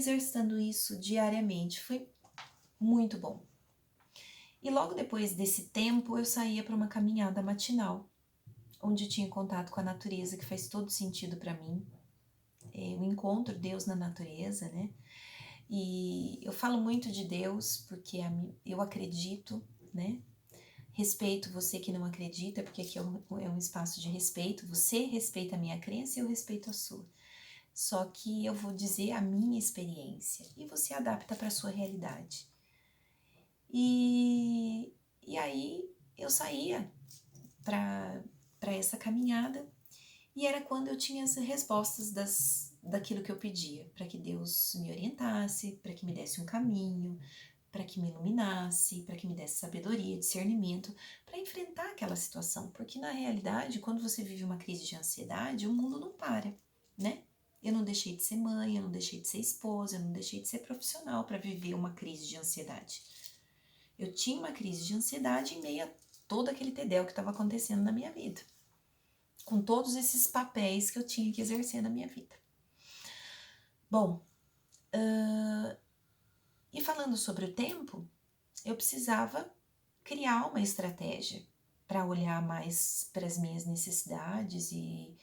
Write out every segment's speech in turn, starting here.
exercitando isso diariamente. Foi muito bom. E logo depois desse tempo, eu saía para uma caminhada matinal, onde eu tinha contato com a natureza, que faz todo sentido para mim. Eu encontro Deus na natureza, né? E eu falo muito de Deus porque eu acredito, né? Respeito você que não acredita, porque aqui é um espaço de respeito. Você respeita a minha crença e eu respeito a sua. Só que eu vou dizer a minha experiência e você adapta para a sua realidade. E aí eu saía para essa caminhada e era quando eu tinha as respostas daquilo que eu pedia, para que Deus me orientasse, para que me desse um caminho, para que me iluminasse, para que me desse sabedoria, discernimento, para enfrentar aquela situação. Porque na realidade, quando você vive uma crise de ansiedade, o mundo não para, né? Eu não deixei de ser mãe, eu não deixei de ser esposa, eu não deixei de ser profissional para viver uma crise de ansiedade. Eu tinha uma crise de ansiedade em meio a todo aquele tedéu que estava acontecendo na minha vida, com todos esses papéis que eu tinha que exercer na minha vida. Bom, e falando sobre o tempo, eu precisava criar uma estratégia para olhar mais para as minhas necessidades e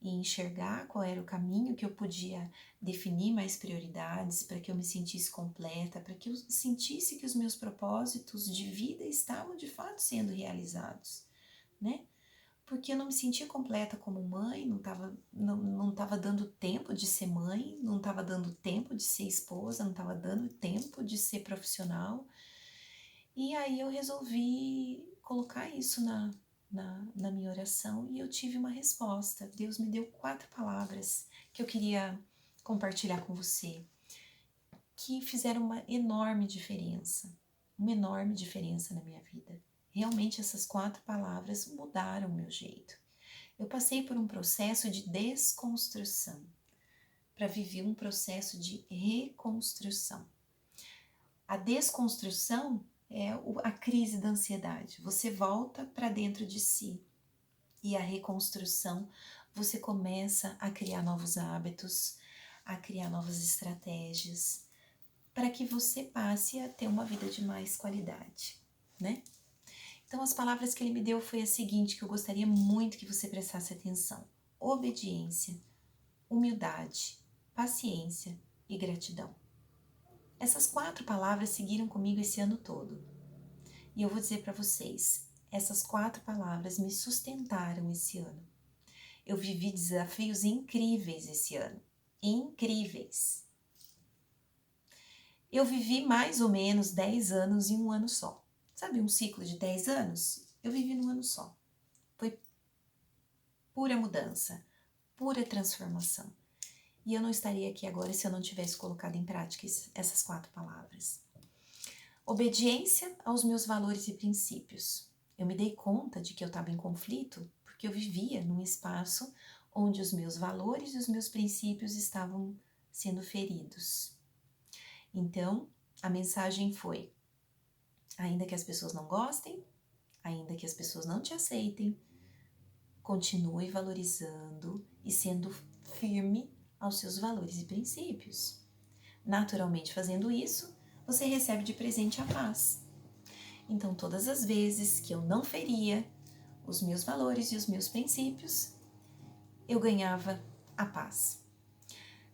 enxergar qual era o caminho que eu podia definir mais prioridades para que eu me sentisse completa, para que eu sentisse que os meus propósitos de vida estavam de fato sendo realizados, né? Porque eu não me sentia completa como mãe, não tava dando tempo de ser mãe, não estava dando tempo de ser esposa, não estava dando tempo de ser profissional. E aí eu resolvi colocar isso na minha oração e eu tive uma resposta. Deus me deu 4 palavras que eu queria compartilhar com você, que fizeram uma enorme diferença na minha vida. Realmente essas 4 palavras mudaram o meu jeito. Eu passei por um processo de desconstrução para viver um processo de reconstrução. A desconstrução é a crise da ansiedade. Você volta para dentro de si. E a reconstrução, você começa a criar novos hábitos, a criar novas estratégias, para que você passe a ter uma vida de mais qualidade, né? Então, as palavras que ele me deu foi a seguinte, que eu gostaria muito que você prestasse atenção. Obediência, humildade, paciência e gratidão. Essas 4 palavras seguiram comigo esse ano todo. E eu vou dizer para vocês, essas 4 palavras me sustentaram esse ano. Eu vivi desafios incríveis esse ano. Incríveis. Eu vivi mais ou menos 10 anos em um ano só. Sabe, um ciclo de 10 anos? Eu vivi num ano só. Foi pura mudança, pura transformação. E eu não estaria aqui agora se eu não tivesse colocado em prática essas 4 palavras. Obediência aos meus valores e princípios. Eu me dei conta de que eu estava em conflito porque eu vivia num espaço onde os meus valores e os meus princípios estavam sendo feridos. Então, a mensagem foi: ainda que as pessoas não gostem, ainda que as pessoas não te aceitem, continue valorizando e sendo firme aos seus valores e princípios. Naturalmente, fazendo isso, você recebe de presente a paz. Então, todas as vezes que eu não feria os meus valores e os meus princípios, eu ganhava a paz.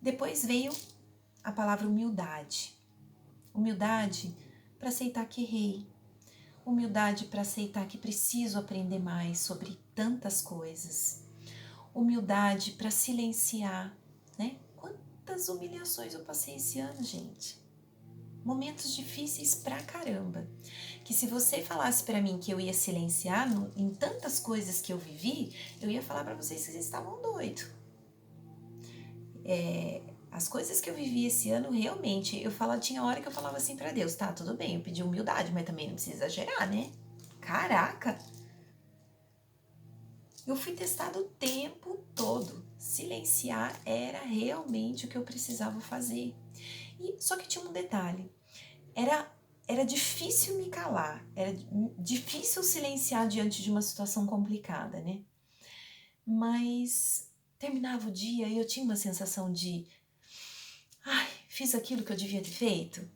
Depois veio a palavra humildade. Humildade para aceitar que errei. Humildade para aceitar que preciso aprender mais sobre tantas coisas. Humildade para silenciar, né? Quantas humilhações eu passei esse ano, gente. Momentos difíceis pra caramba. Que se você falasse pra mim que eu ia silenciar em tantas coisas que eu vivi, eu ia falar pra vocês que vocês estavam doidos. As coisas que eu vivi esse ano, realmente, tinha hora que eu falava assim pra Deus, tá, tudo bem, eu pedi humildade, mas também não precisa exagerar, né? Caraca! Eu fui testada o tempo todo. Silenciar era realmente o que eu precisava fazer. Só que tinha um detalhe. Era difícil me calar, era difícil silenciar diante de uma situação complicada, né? Mas terminava o dia e eu tinha uma sensação de Fiz aquilo que eu devia ter feito?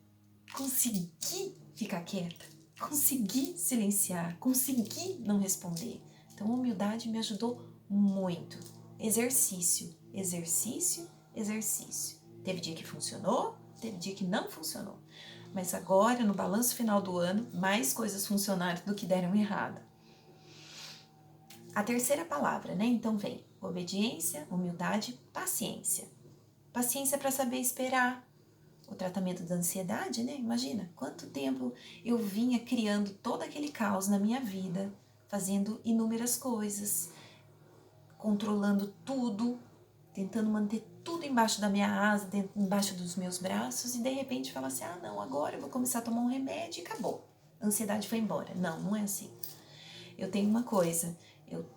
Consegui ficar quieta? Consegui silenciar? Consegui não responder? Então, a humildade me ajudou muito. Exercício, exercício, exercício. Teve dia que funcionou, teve dia que não funcionou. Mas agora, no balanço final do ano, mais coisas funcionaram do que deram errado. A terceira palavra, né? Então vem obediência, humildade, paciência. Paciência para saber esperar. O tratamento da ansiedade, né? Imagina quanto tempo eu vinha criando todo aquele caos na minha vida, fazendo inúmeras coisas, controlando tudo, tentando manter tudo embaixo da minha asa, embaixo dos meus braços, e de repente falar assim, ah não, agora eu vou começar a tomar um remédio e acabou. A ansiedade foi embora. Não, não é assim. Eu tenho uma coisa, eu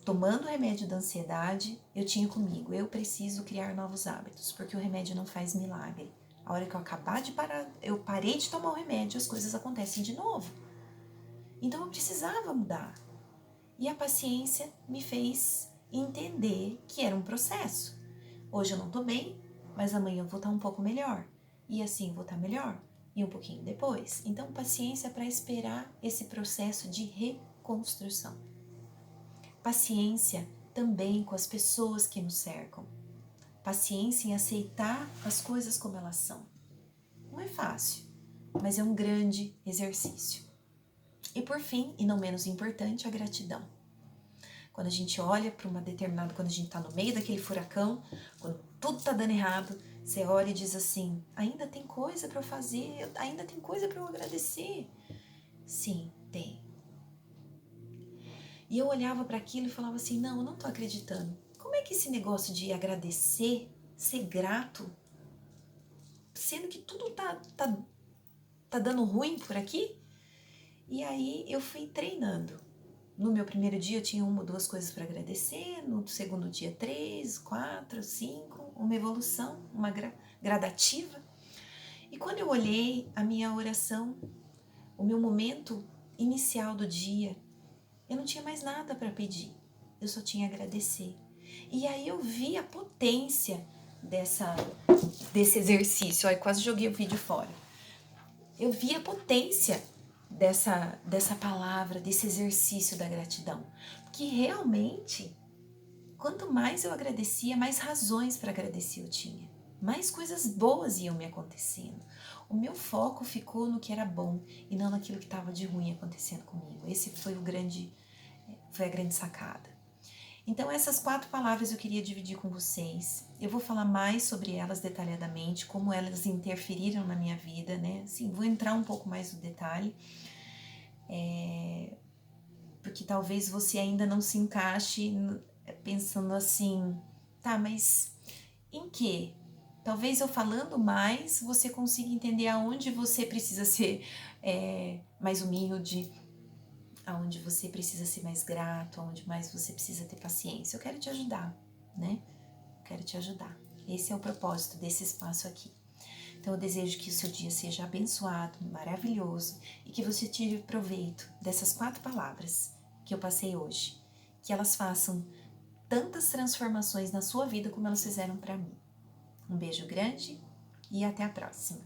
tomando o remédio da ansiedade, eu tinha comigo, eu preciso criar novos hábitos, porque o remédio não faz milagre. A hora que eu acabar de parar, eu parei de tomar o remédio, as coisas acontecem de novo. Então eu precisava mudar. E a paciência me fez entender que era um processo. Hoje eu não tô bem, mas amanhã eu vou estar um pouco melhor. E assim vou estar melhor. E um pouquinho depois. Então, paciência para esperar esse processo de reconstrução. Paciência também com as pessoas que nos cercam. Paciência em aceitar as coisas como elas são. Não é fácil, mas é um grande exercício. E por fim, e não menos importante, a gratidão. Quando a gente olha para uma determinada, quando a gente está no meio daquele furacão, quando tudo está dando errado, você olha e diz assim, ainda tem coisa para eu fazer, ainda tem coisa para eu agradecer. Sim, tem. E eu olhava para aquilo e falava assim, não, eu não estou acreditando. Como é que esse negócio de agradecer, ser grato, sendo que tudo tá dando ruim por aqui? E aí eu fui treinando. No meu primeiro dia eu tinha 1 ou 2 coisas para agradecer, no segundo dia 3, 4, 5, uma evolução, uma gradativa. E quando eu olhei a minha oração, o meu momento inicial do dia, eu não tinha mais nada para pedir, eu só tinha a agradecer. E aí eu vi a potência desse exercício. Olha, quase joguei o vídeo fora. Eu vi a potência dessa palavra, desse exercício da gratidão. Porque realmente, quanto mais eu agradecia, mais razões para agradecer eu tinha. Mais coisas boas iam me acontecendo. O meu foco ficou no que era bom e não naquilo que estava de ruim acontecendo comigo. Esse foi a grande sacada. Então essas 4 palavras eu queria dividir com vocês. Eu vou falar mais sobre elas detalhadamente, como elas interferiram na minha vida, né? Assim, vou entrar um pouco mais no detalhe, porque talvez você ainda não se encaixe pensando assim, tá, mas em quê? Talvez eu falando mais, você consiga entender aonde você precisa ser mais humilde, aonde você precisa ser mais grato, aonde mais você precisa ter paciência. Eu quero te ajudar, né? Quero te ajudar. Esse é o propósito desse espaço aqui. Então eu desejo que o seu dia seja abençoado, maravilhoso e que você tire proveito dessas 4 palavras que eu passei hoje. Que elas façam tantas transformações na sua vida como elas fizeram para mim. Um beijo grande e até a próxima.